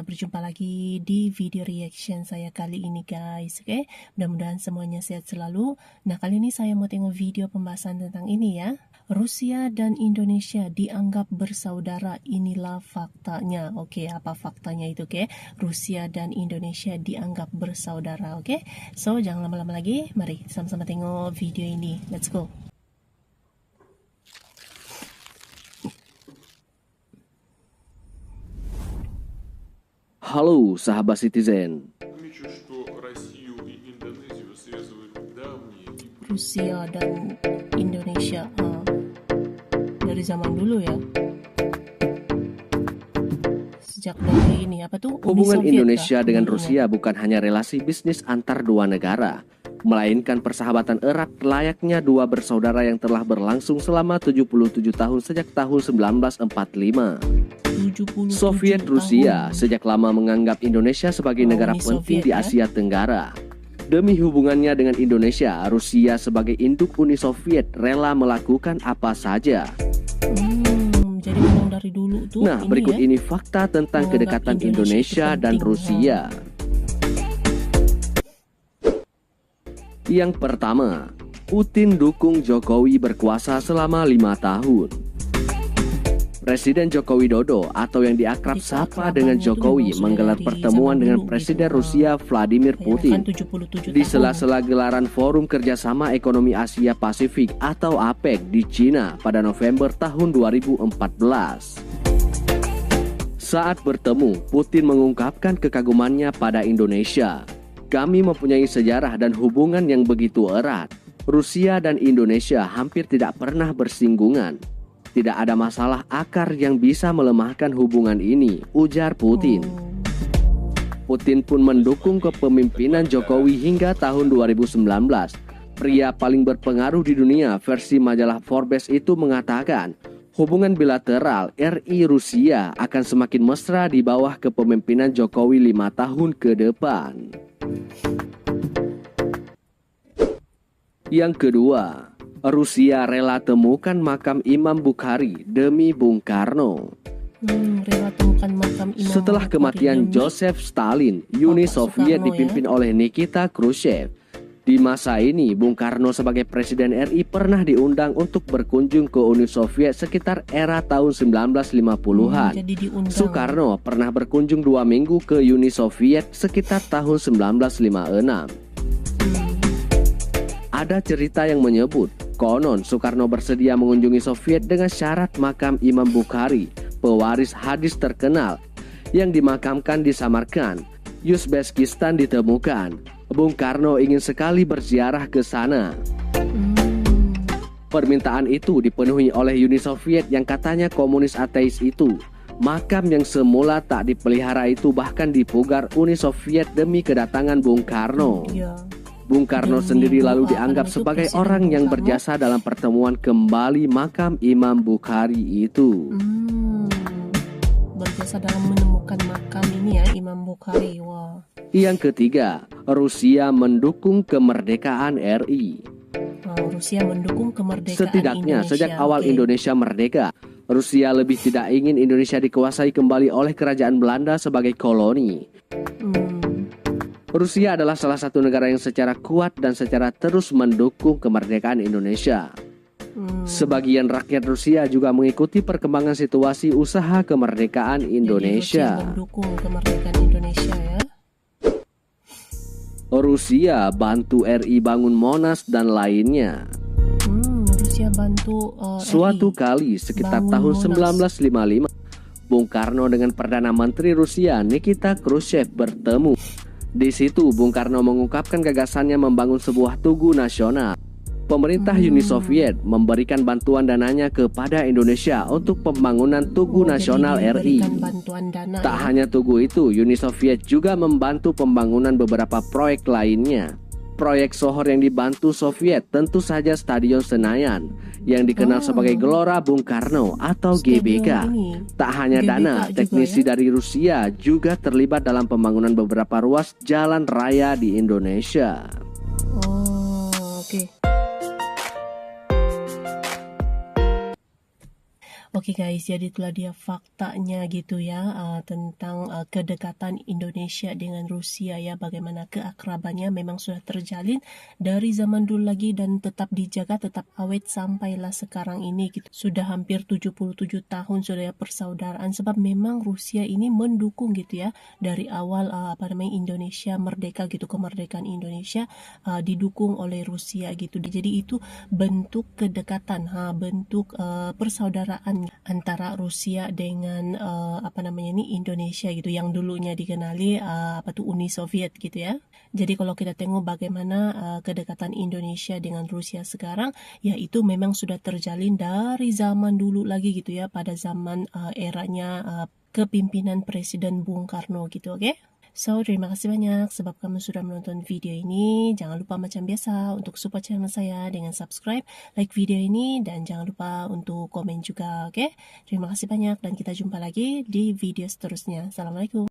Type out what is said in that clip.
kita berjumpa lagi di video reaction saya kali ini guys. Oke, mudah-mudahan semuanya sehat selalu. Nah, kali ini saya mau tengok video pembahasan tentang ini ya. Rusia dan Indonesia dianggap bersaudara, inilah faktanya. Oke, apa faktanya itu? Oke, Rusia dan Indonesia dianggap bersaudara. Oke, so jangan lama-lama lagi, mari sama-sama tengok video ini. Let's go. Halo sahabat Citizen. Rusia dan Indonesia dari zaman dulu ya. Sejak dari ini apa tuh? Hubungan Uni Soviet Indonesia kah? dengan Rusia bukan hanya relasi bisnis antar dua negara, melainkan persahabatan erat layaknya dua bersaudara yang telah berlangsung selama 77 tahun sejak tahun 1945. Soviet Rusia sejak lama menganggap Indonesia sebagai negara penting di Asia Tenggara. Demi hubungannya dengan Indonesia, Rusia sebagai induk Uni Soviet rela melakukan apa saja. Jadi memang dari dulu tuh. Nah, berikut ini fakta tentang kedekatan Indonesia dan Rusia. Yang pertama, Putin dukung Jokowi berkuasa selama 5 tahun. Presiden Joko Widodo atau yang diakrab sapa dengan Jokowi menggelar pertemuan dengan Presiden Rusia Vladimir Putin di sela-sela gelaran Forum Kerjasama Ekonomi Asia Pasifik atau APEC di Cina pada November tahun 2014. Saat bertemu, Putin mengungkapkan kekagumannya pada Indonesia. Kami mempunyai sejarah dan hubungan yang begitu erat. Rusia dan Indonesia hampir tidak pernah bersinggungan. Tidak ada masalah akar yang bisa melemahkan hubungan ini, ujar Putin. Putin pun mendukung kepemimpinan Jokowi hingga tahun 2019. Pria paling berpengaruh di dunia versi majalah Forbes itu mengatakan, hubungan bilateral RI-Rusia akan semakin mesra di bawah kepemimpinan Jokowi 5 tahun ke depan. Yang kedua, Rusia rela temukan makam Imam Bukhari demi Bung Karno. Rela temukan makam Imam Setelah kematian Joseph Stalin, Uni Soviet dipimpin oleh Nikita Khrushchev. Di masa ini, Bung Karno sebagai Presiden RI pernah diundang untuk berkunjung ke Uni Soviet sekitar era tahun 1950-an. Soekarno pernah berkunjung 2 minggu ke Uni Soviet sekitar tahun 1956. Ada cerita yang menyebut, konon Soekarno bersedia mengunjungi Soviet dengan syarat makam Imam Bukhari, pewaris hadis terkenal, yang dimakamkan di Samarkand, Uzbekistan ditemukan. Bung Karno ingin sekali berziarah ke sana. Permintaan itu dipenuhi oleh Uni Soviet yang katanya komunis ateis itu. Makam yang semula tak dipelihara itu bahkan dipugar Uni Soviet demi kedatangan Bung Karno. Bung Karno sendiri lalu dianggap sebagai orang yang berjasa dalam pertemuan kembali makam Imam Bukhari itu. Berjasa dalam menemukan makam ini ya, Imam Bukhari. Wah. Yang ketiga, Rusia mendukung kemerdekaan RI. Rusia mendukung kemerdekaan Setidaknya Indonesia. Sejak awal Indonesia merdeka, Rusia lebih tidak ingin Indonesia dikuasai kembali oleh kerajaan Belanda sebagai koloni. Rusia adalah salah satu negara yang secara kuat dan secara terus mendukung kemerdekaan Indonesia. Sebagian rakyat Rusia juga mengikuti perkembangan situasi usaha kemerdekaan Indonesia. Jadi Rusia mendukung kemerdekaan Indonesia ya. Rusia bantu RI bangun Monas dan lainnya. Rusia bantu Suatu kali sekitar tahun 1955, Bung Karno dengan Perdana Menteri Rusia Nikita Khrushchev bertemu. Di situ Bung Karno mengungkapkan gagasannya membangun sebuah tugu nasional. Pemerintah Uni Soviet memberikan bantuan dananya kepada Indonesia untuk pembangunan tugu nasional RI. Tak hanya tugu itu, Uni Soviet juga membantu pembangunan beberapa proyek lainnya. Proyek sohor yang dibantu Soviet tentu saja Stadion Senayan yang dikenal sebagai Gelora Bung Karno atau GBK. Tak hanya dana, teknisi dari Rusia juga terlibat dalam pembangunan beberapa ruas jalan raya di Indonesia. Oke guys, jadi itulah dia faktanya gitu ya, tentang kedekatan Indonesia dengan Rusia ya, bagaimana keakrabannya memang sudah terjalin dari zaman dulu lagi dan tetap dijaga, tetap awet sampailah sekarang ini gitu. Sudah hampir 77 tahun sudah ya persaudaraan, sebab memang Rusia ini mendukung gitu ya dari awal Indonesia merdeka gitu, kemerdekaan Indonesia didukung oleh Rusia gitu. Jadi itu bentuk kedekatan, bentuk persaudaraan antara Rusia dengan Indonesia gitu, yang dulunya dikenali Uni Soviet gitu ya. Jadi kalau kita tengok bagaimana kedekatan Indonesia dengan Rusia sekarang, ya itu memang sudah terjalin dari zaman dulu lagi gitu ya, pada zaman eranya kepimpinan Presiden Bung Karno gitu, oke? So, terima kasih banyak sebab kamu sudah menonton video ini. Jangan lupa macam biasa untuk support channel saya dengan subscribe, like video ini, dan jangan lupa untuk komen juga, oke? Terima kasih banyak dan kita jumpa lagi di video seterusnya. Assalamualaikum.